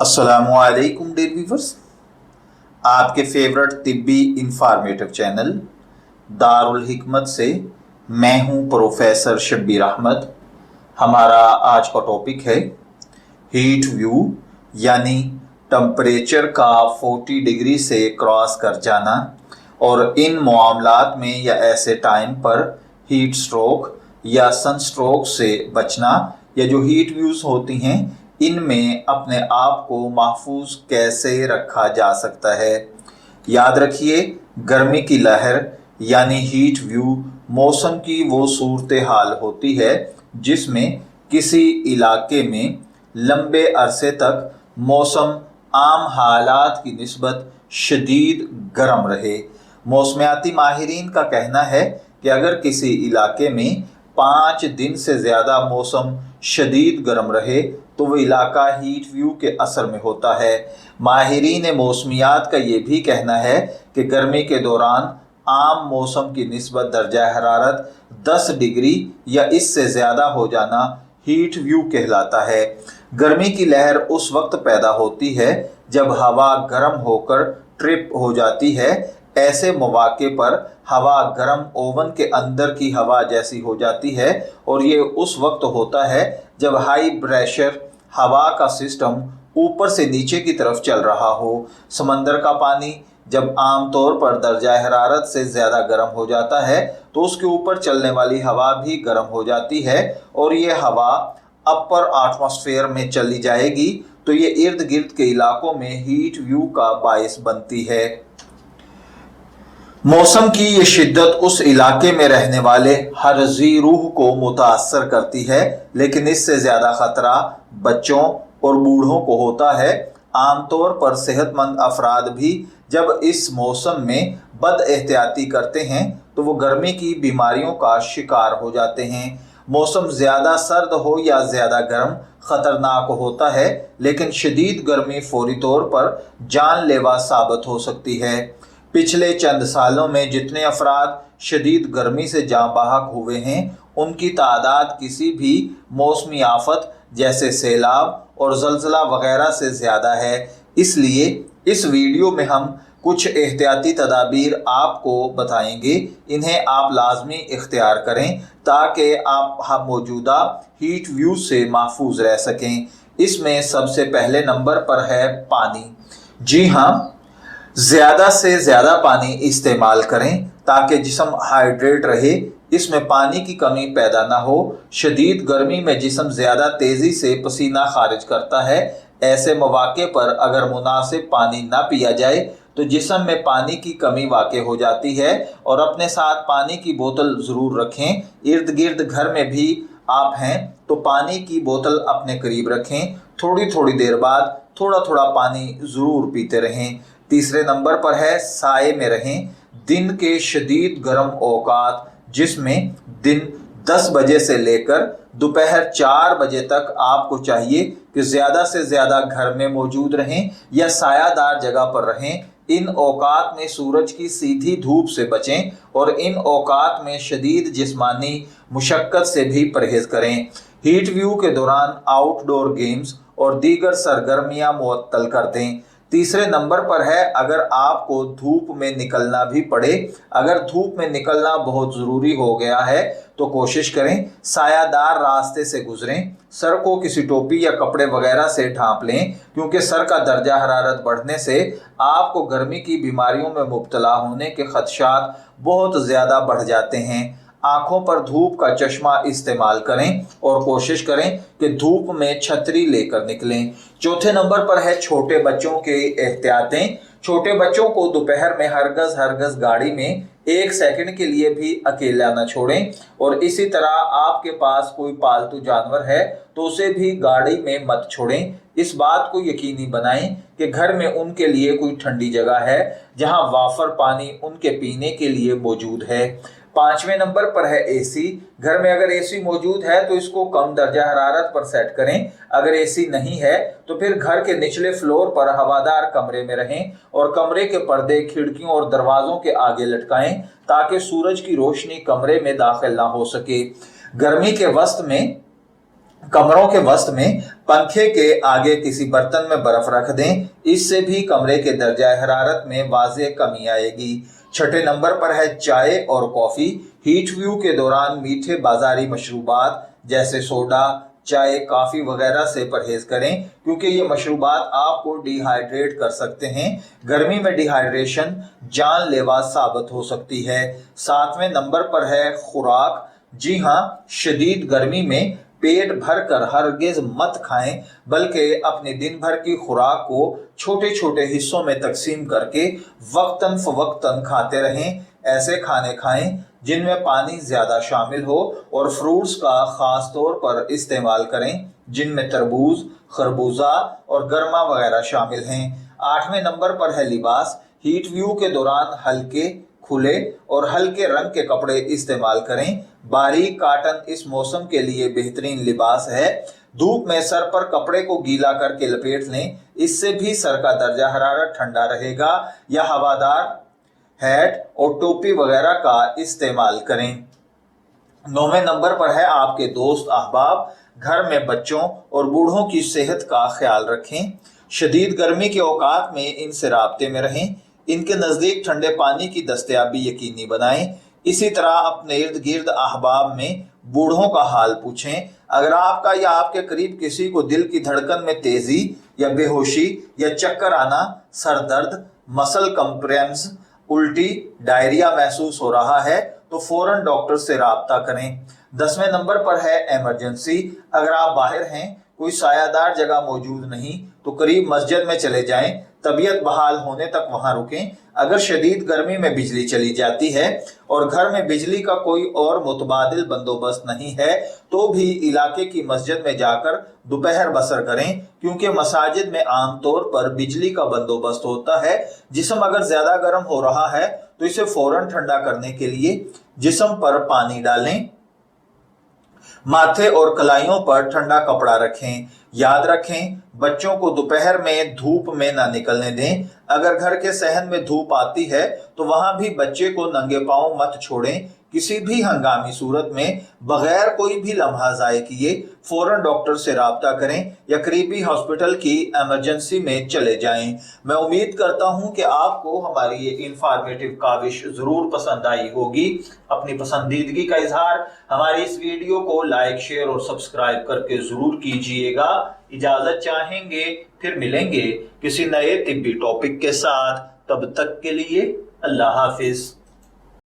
अस्सलामु अलैकुम dear viewers, आपके फेवरेट तिब्बी इंफॉर्मेटिव चैनल दारुल हिकमत से मैं हूं प्रोफेसर शब्बीर अहमद। हमारा आज का टॉपिक है हीट व्यू, यानी टेम्परेचर का 40 डिग्री से क्रॉस कर जाना और इन मामलात में या ऐसे टाइम पर हीट स्ट्रोक या सन स्ट्रोक से बचना, या जो हीट व्यूज होती हैं इनमें अपने आप को महफूज कैसे रखा जा सकता है। याद रखिए, गर्मी की लहर यानी हीट व्यू मौसम की वो सूरत हाल होती है जिसमें किसी इलाके में लंबे अरसे तक मौसम आम हालात की निस्बत शदीद गर्म रहे। मौसमियाती माहिरीन का कहना है कि अगर किसी इलाके में 5 दिन से ज़्यादा मौसम शदीद गर्म रहे तो वो इलाका हीट व्यू के असर में होता है। माहिरीन मौसमियात का ये भी कहना है कि गर्मी के दौरान आम मौसम की निस्बत दर्जा हरारत 10 डिग्री या इससे ज़्यादा हो जाना हीट व्यू कहलाता है। गर्मी की लहर उस वक्त पैदा होती है जब हवा गर्म होकर ट्रिप हो जाती है। ऐसे मौके पर हवा गर्म ओवन के अंदर की हवा जैसी हो जाती है और ये उस वक्त होता है जब हाई प्रेशर हवा का सिस्टम ऊपर से नीचे की तरफ चल रहा हो। समंदर का पानी जब आमतौर पर दर्जा हरारत से ज़्यादा गर्म हो जाता है तो उसके ऊपर चलने वाली हवा भी गर्म हो जाती है और ये हवा अपर एटमॉस्फेयर में चली जाएगी तो ये इर्द गिर्द के इलाकों में हीट व्यू का बायस बनती है। मौसम की ये शिद्दत उस इलाके में रहने वाले हर जी रूह को मुतासर करती है, लेकिन इससे ज़्यादा ख़तरा बच्चों और बूढ़ों को होता है। आमतौर पर सेहतमंद अफराद भी जब इस मौसम में बद एहतियाती करते हैं तो वो गर्मी की बीमारियों का शिकार हो जाते हैं। मौसम ज़्यादा सर्द हो या ज़्यादा गर्म ख़तरनाक होता है, लेकिन शदीद गर्मी फौरी तौर पर जानलेवा साबित हो सकती है। पिछले चंद सालों में जितने अफराद शदीद गर्मी से जाँ बहक हुए हैं उनकी तादाद किसी भी मौसमी आफत जैसे सैलाब और ज़लज़ला वगैरह से ज़्यादा है। इसलिए इस वीडियो में हम कुछ एहतियाती तदाबीर आपको बताएंगे, इन्हें आप लाजमी इख्तियार करें ताकि आप मौजूदा हीट व्यू से महफूज रह सकें। इसमें सबसे पहले नंबर पर है पानी। जी हाँ, ज़्यादा से ज़्यादा पानी इस्तेमाल करें ताकि जिस्म हाइड्रेट रहे, इसमें पानी की कमी पैदा ना हो। शदीद गर्मी में जिस्म ज़्यादा तेज़ी से पसीना खारिज करता है। ऐसे मौके पर अगर मुनासिब पानी ना पिया जाए तो जिस्म में पानी की कमी वाक़ हो जाती है और अपने साथ पानी की बोतल ज़रूर रखें। इर्द गिर्द घर में भी आप हैं तो पानी की बोतल अपने करीब रखें। थोड़ी थोड़ी देर बाद थोड़ा थोड़ा पानी ज़रूर पीते रहें। तीसरे नंबर पर है साए में रहें। दिन के शदीद गर्म औकात जिसमें दिन 10 बजे से लेकर दोपहर 4 बजे तक आपको चाहिए कि ज़्यादा से ज़्यादा घर में मौजूद रहें या सायादार जगह पर रहें। इन औकात में सूरज की सीधी धूप से बचें और इन औकात में शदीद जिस्मानी मुशक्क़त से भी परहेज़ करें। हीट व्यू के दौरान आउटडोर गेम्स और दीगर सरगर्मियाँ मुअत्तल कर दें। तीसरे नंबर पर है अगर आपको धूप में निकलना भी पड़े, अगर धूप में निकलना बहुत ज़रूरी हो गया है तो कोशिश करें सायादार रास्ते से गुजरें। सर को किसी टोपी या कपड़े वगैरह से ढांप लें क्योंकि सर का दर्जा हरारत बढ़ने से आपको गर्मी की बीमारियों में मुब्तला होने के खदशात बहुत ज़्यादा बढ़ जाते हैं। आँखों पर धूप का चश्मा इस्तेमाल करें और कोशिश करें कि धूप में छतरी लेकर निकलें। चौथे नंबर पर है छोटे बच्चों के एहतियातें। छोटे बच्चों को दोपहर में हरगज़ गाड़ी में 1 सेकंड के लिए भी अकेला न छोड़ें और इसी तरह आपके पास कोई पालतू जानवर है तो उसे भी गाड़ी में मत छोड़ें। इस बात को यकीनी बनाएं कि घर में उनके लिए कोई ठंडी जगह है जहां वाफर पानी उनके पीने के लिए मौजूद है। 5वें नंबर पर है एसी। घर में अगर एसी मौजूद है तो इसको कम दर्जा हरारत पर सेट करें। अगर एसी नहीं है तो फिर घर के निचले फ्लोर पर हवादार कमरे में रहें और कमरे के पर्दे खिड़कियों और दरवाजों के आगे लटकाएं ताकि सूरज की रोशनी कमरे में दाखिल ना हो सके। गर्मी के वस्त में कमरों के वस्त में पंखे के आगे किसी बर्तन में बर्फ रख दें, इससे भी कमरे के दर्जा हरारत में वाज़ेह कमी आएगी। छठे नंबर पर है चाय और कॉफी। हीट व्यू के दौरान मीठे बाजारी मशरूबात जैसे सोडा, चाय, कॉफी वगैरह से परहेज करें, क्योंकि ये मशरूबात आपको डिहाइड्रेट कर सकते हैं। गर्मी में डिहाइड्रेशन जानलेवा साबित हो सकती है। सातवें नंबर पर है खुराक। जी हाँ, शदीद गर्मी में पेट भर कर हरगिज मत खाएं, बल्कि अपने दिन भर की खुराक को छोटे छोटे हिस्सों में तकसीम करके वक्तन फवक्तन खाते रहें। ऐसे खाने खाएं जिनमें पानी ज्यादा शामिल हो और फ्रूट्स का खास तौर पर इस्तेमाल करें, जिनमें तरबूज, खरबूजा और गर्मा वगैरह शामिल हैं। आठवें नंबर पर है लिबास। हीट व्यू के दौरान हल्के, खुले और हल्के रंग के कपड़े इस्तेमाल करें। बारीक काटन इस मौसम के लिए बेहतरीन लिबास है। धूप में सर पर कपड़े को गीला करके लपेट लें, इससे भी सर का दर्जा हरारत ठंडा रहेगा। या हवादार हैट और टोपी वगैरह का इस्तेमाल करें। नौवें नंबर पर है आपके दोस्त अहबाब। घर में बच्चों और बूढ़ों की सेहत का ख्याल रखें। शदीद गर्मी के औकात में इनसे राब्ते में रहें। इनके नज़दीक ठंडे पानी की दस्तयाबी यकीनी बनाएं। इसी तरह अपने इर्द गिर्द अहबाब में बूढ़ों का हाल पूछें। अगर आपका या आपके करीब किसी को दिल की धड़कन में तेजी या बेहोशी या चक्कर आना, सर दर्द, मसल कंप्रेम्स, उल्टी, डायरिया महसूस हो रहा है तो फौरन डॉक्टर से राब्ता करें। 10वें नंबर पर है इमरजेंसी। अगर आप बाहर हैं, कोई सायादार जगह मौजूद नहीं, तो करीब मस्जिद में चले जाएं। तबीयत बहाल होने तक वहां रुकें। अगर शदीद गर्मी में बिजली चली जाती है और घर में बिजली का कोई और मुतबादिल बंदोबस्त नहीं है, तो भी इलाके की मस्जिद में जाकर दोपहर बसर करें, क्योंकि मसाजिद में आमतौर पर बिजली का बंदोबस्त होता है। जिस्म अगर ज्यादा गर्म हो रहा है तो इसे फौरन ठंडा करने के लिए जिस्म पर पानी डालें। माथे और कलाइयों पर ठंडा कपड़ा रखें। याद रखें, बच्चों को दोपहर में धूप में ना निकलने दें। अगर घर के सहन में धूप आती है तो वहां भी बच्चे को नंगे पांव मत छोड़ें। किसी भी हंगामी सूरत में बगैर कोई भी लम्हा ज़ाय किए फौरन डॉक्टर से राब्ता करें या करीबी हॉस्पिटल की इमरजेंसी में चले जाएं। मैं उम्मीद करता हूं कि आपको हमारी ये इंफॉर्मेटिव काविश जरूर पसंद आई होगी। अपनी पसंदीदगी का इजहार हमारी इस वीडियो को लाइक, शेयर और सब्सक्राइब करके जरूर कीजिएगा। इजाजत चाहेंगे, फिर मिलेंगे किसी नए तिब्बी टॉपिक के साथ। तब तक के लिए अल्लाह हाफिज।